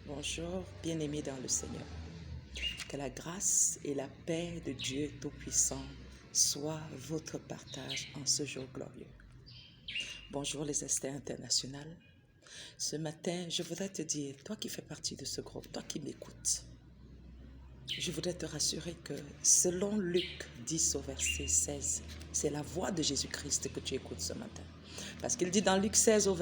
Bonjour, bien-aimés dans le Seigneur. Que la grâce et la paix de Dieu Tout-Puissant soient votre partage en ce jour glorieux. Bonjour les Esters internationales. Ce matin, je voudrais te dire, toi qui fais partie de ce groupe, toi qui m'écoutes, je voudrais te rassurer que selon Luc 10 au verset 16, c'est la voix de Jésus-Christ que tu écoutes ce matin. Parce qu'il dit dans Luc 10 au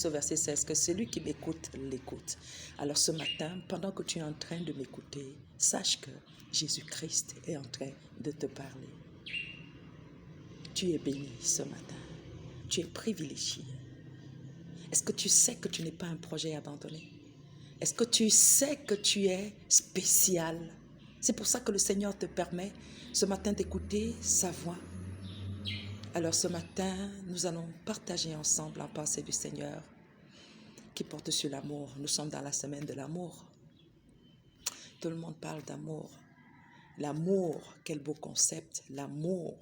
verset 16 que celui qui m'écoute, l'écoute. Alors ce matin, pendant que tu es en train de m'écouter, sache que Jésus-Christ est en train de te parler. Tu es béni ce matin. Tu es privilégié. Est-ce que tu sais que tu n'es pas un projet abandonné? Est-ce que tu sais que tu es spécial? C'est pour ça que le Seigneur te permet ce matin d'écouter sa voix. Alors ce matin, nous allons partager ensemble la pensée du Seigneur qui porte sur l'amour. Nous sommes dans la semaine de l'amour. Tout le monde parle d'amour. L'amour, quel beau concept. L'amour,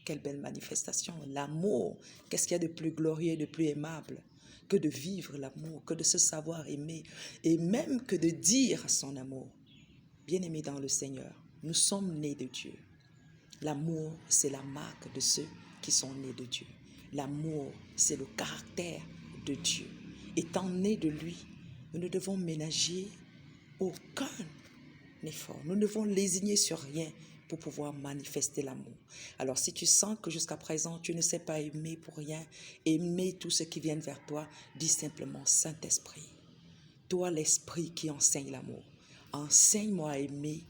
quelle belle manifestation. L'amour, qu'est-ce qu'il y a de plus glorieux, de plus aimable que de vivre l'amour, que de se savoir aimer et même que de dire son amour. Bien-aimés dans le Seigneur, nous sommes nés de Dieu. L'amour, c'est la marque de ceux qui sont nés de Dieu. L'amour, c'est le caractère de Dieu. Étant nés de lui, nous ne devons ménager aucun effort. Nous ne devons lésigner sur rien pour pouvoir manifester l'amour. Alors si tu sens que jusqu'à présent, tu ne sais pas aimer pour rien, aimer tout ce qui vient vers toi, dis simplement Saint-Esprit. Toi, l'Esprit qui enseigne l'amour, enseigne-moi à aimer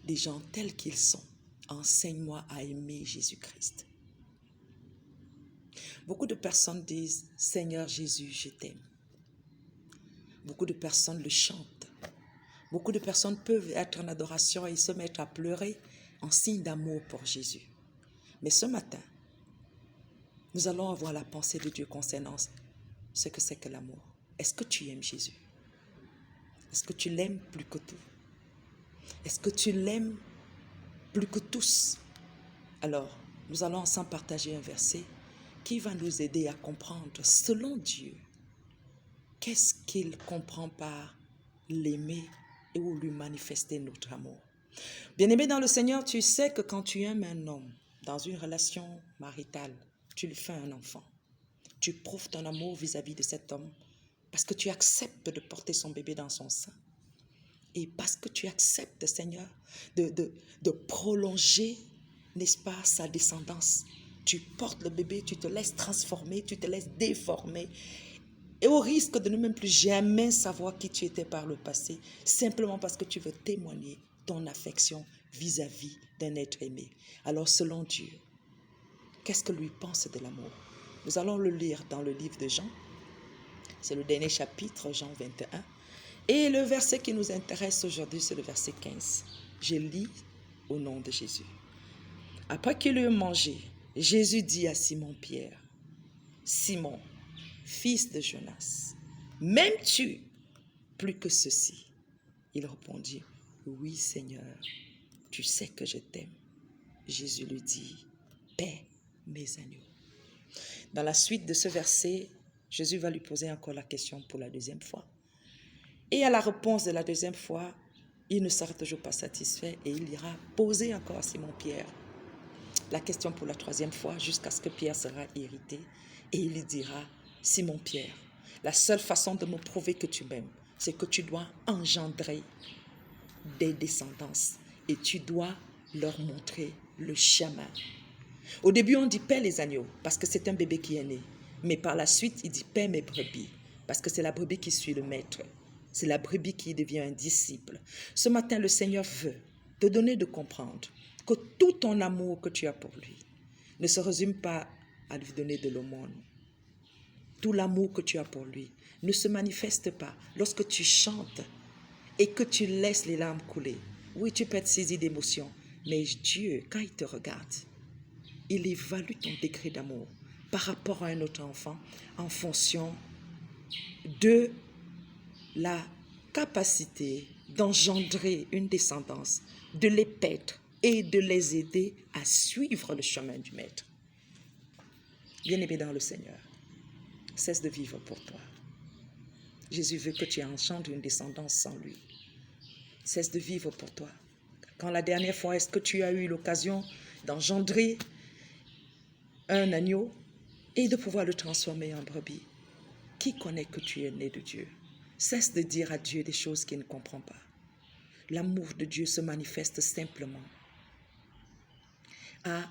les gens tels qu'ils sont. Enseigne-moi à aimer Jésus-Christ. Beaucoup de personnes disent « Seigneur Jésus, je t'aime ». Beaucoup de personnes le chantent. Beaucoup de personnes peuvent être en adoration et se mettre à pleurer en signe d'amour pour Jésus. Mais ce matin, nous allons avoir la pensée de Dieu concernant ce que c'est que l'amour. Est-ce que tu aimes Jésus? Est-ce que tu l'aimes plus que tout? Est-ce que tu l'aimes plus que tous? Alors, nous allons ensemble partager un verset qui va nous aider à comprendre, selon Dieu, qu'est-ce qu'il comprend par l'aimer et ou lui manifester notre amour. Bien-aimé dans le Seigneur, tu sais que quand tu aimes un homme dans une relation maritale, tu lui fais un enfant. Tu prouves ton amour vis-à-vis de cet homme parce que tu acceptes de porter son bébé dans son sein. Et parce que tu acceptes, Seigneur, de prolonger, n'est-ce pas, sa descendance. Tu portes le bébé, tu te laisses transformer, tu te laisses déformer. Et au risque de ne même plus jamais savoir qui tu étais par le passé, simplement parce que tu veux témoigner ton affection vis-à-vis d'un être aimé. Alors, selon Dieu, qu'est-ce que lui pense de l'amour? Nous allons le lire dans le livre de Jean. C'est le dernier chapitre, Jean 21. Et le verset qui nous intéresse aujourd'hui, c'est le verset 15. Je lis au nom de Jésus. Après qu'il eut mangé, Jésus dit à Simon-Pierre, « Simon, fils de Jonas, m'aimes-tu plus que ceci ?» Il répondit, « Oui, Seigneur, tu sais que je t'aime. » Jésus lui dit, « Paix mes agneaux. » Dans la suite de ce verset, Jésus va lui poser encore la question pour la deuxième fois. Et à la réponse de la deuxième fois, il ne sera toujours pas satisfait et il ira poser encore à Simon-Pierre la question pour la troisième fois jusqu'à ce que Pierre sera irrité et il lui dira, Simon-Pierre, la seule façon de me prouver que tu m'aimes, c'est que tu dois engendrer des descendances et tu dois leur montrer le chemin. Au début, on dit paix les agneaux parce que c'est un bébé qui est né. Mais par la suite, il dit paix mes brebis parce que c'est la brebis qui suit le maître. C'est la brebis qui devient un disciple. Ce matin, le Seigneur veut te donner de comprendre que tout ton amour que tu as pour lui ne se résume pas à lui donner de l'aumône. Tout l'amour que tu as pour lui ne se manifeste pas lorsque tu chantes et que tu laisses les larmes couler. Oui, tu peux être saisi d'émotion, mais Dieu, quand il te regarde, il évalue ton degré d'amour par rapport à un autre enfant en fonction de la capacité d'engendrer une descendance, de les paître et de les aider à suivre le chemin du Maître. Bien-aimé dans le Seigneur, cesse de vivre pour toi. Jésus veut que tu engendres une descendance sans lui. Cesse de vivre pour toi. Quand la dernière fois, est-ce que tu as eu l'occasion d'engendrer un agneau et de pouvoir le transformer en brebis? Qui connaît que tu es né de Dieu? Cesse de dire à Dieu des choses qu'il ne comprend pas. L'amour de Dieu se manifeste simplement à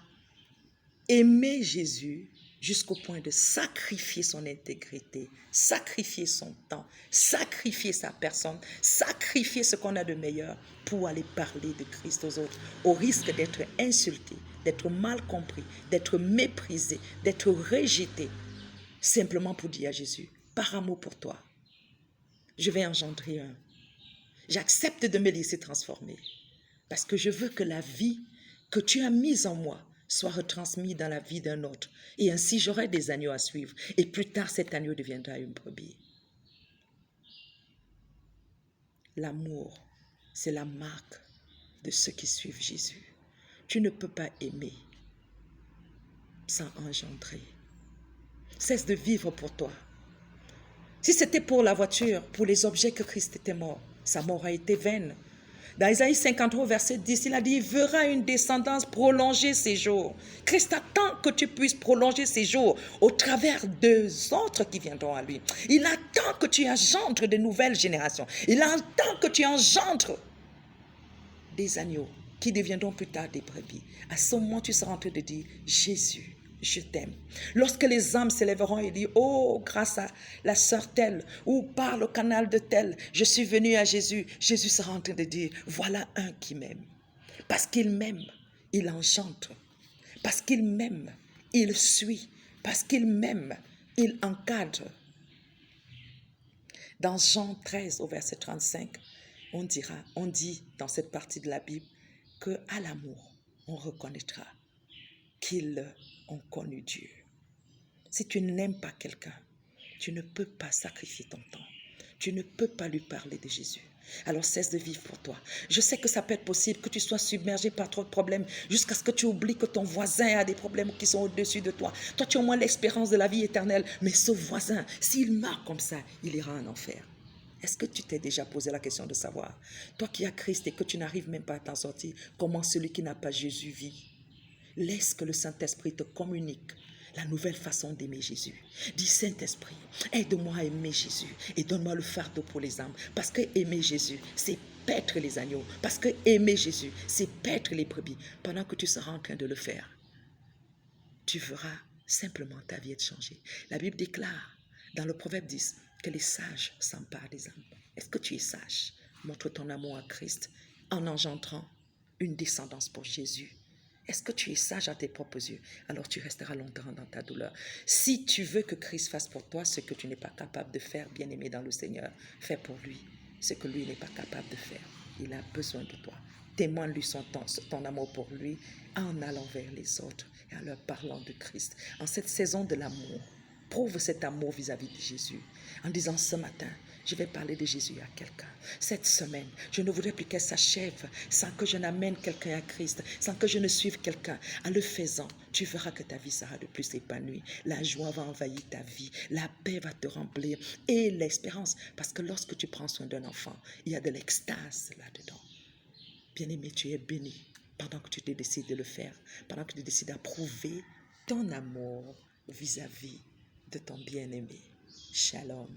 aimer Jésus jusqu'au point de sacrifier son intégrité, sacrifier son temps, sacrifier sa personne, sacrifier ce qu'on a de meilleur pour aller parler de Christ aux autres, au risque d'être insulté, d'être mal compris, d'être méprisé, d'être rejeté, simplement pour dire à Jésus, par amour pour toi, je vais engendrer un. J'accepte de me laisser transformer parce que je veux que la vie que tu as mise en moi soit retransmise dans la vie d'un autre. Et ainsi, j'aurai des agneaux à suivre. Et plus tard, cet agneau deviendra une brebis. L'amour, c'est la marque de ceux qui suivent Jésus. Tu ne peux pas aimer sans engendrer. Cesse de vivre pour toi. Si c'était pour la voiture, pour les objets que Christ était mort, sa mort a été vaine. Dans Isaïe 53, verset 10, il a dit, il verra une descendance prolonger ses jours. Christ attend que tu puisses prolonger ses jours au travers deux autres qui viendront à lui. Il attend que tu engendres de nouvelles générations. Il attend que tu engendres des agneaux qui deviendront plus tard des brebis. À ce moment, tu seras en train de dire, Jésus, je t'aime. Lorsque les âmes s'élèveront et disent, oh, grâce à la sœur telle, ou par le canal de telle, je suis venu à Jésus, Jésus sera en train de dire, voilà un qui m'aime. Parce qu'il m'aime, il engendre. Parce qu'il m'aime, il suit. Parce qu'il m'aime, il encadre. Dans Jean 13, au verset 35, on dit dans cette partie de la Bible, qu'à l'amour, on reconnaîtra qu'ils ont connu Dieu. Si tu n'aimes pas quelqu'un, tu ne peux pas sacrifier ton temps. Tu ne peux pas lui parler de Jésus. Alors cesse de vivre pour toi. Je sais que ça peut être possible que tu sois submergé par trop de problèmes jusqu'à ce que tu oublies que ton voisin a des problèmes qui sont au-dessus de toi. Toi, tu as au moins l'expérience de la vie éternelle. Mais ce voisin, s'il meurt comme ça, il ira en enfer. Est-ce que tu t'es déjà posé la question de savoir, toi qui as Christ et que tu n'arrives même pas à t'en sortir, comment celui qui n'a pas Jésus vit? Laisse que le Saint-Esprit te communique la nouvelle façon d'aimer Jésus. Dis, Saint-Esprit, aide-moi à aimer Jésus et donne-moi le fardeau pour les âmes. Parce que aimer Jésus, c'est paître les agneaux. Parce que aimer Jésus, c'est paître les brebis. Pendant que tu seras en train de le faire, tu verras simplement ta vie être changée. La Bible déclare dans le Proverbe 10 que les sages s'emparent des âmes. Est-ce que tu es sage? Montre ton amour à Christ en engendrant une descendance pour Jésus. Est-ce que tu es sage à tes propres yeux? Alors tu resteras longtemps dans ta douleur. Si tu veux que Christ fasse pour toi ce que tu n'es pas capable de faire, bien-aimé dans le Seigneur, fais pour lui ce que lui n'est pas capable de faire. Il a besoin de toi. Témoigne-lui ton amour pour lui en allant vers les autres et en leur parlant de Christ. En cette saison de l'amour, prouve cet amour vis-à-vis de Jésus en disant ce matin, je vais parler de Jésus à quelqu'un. Cette semaine, je ne voudrais plus qu'elle s'achève sans que je n'amène quelqu'un à Christ, sans que je ne suive quelqu'un. En le faisant, tu verras que ta vie sera de plus épanouie. La joie va envahir ta vie, la paix va te remplir et l'espérance. Parce que lorsque tu prends soin d'un enfant, il y a de l'extase là-dedans. Bien-aimé, tu es béni pendant que tu te décides de le faire, pendant que tu décides d'approuver ton amour vis-à-vis de ton bien-aimé. Shalom.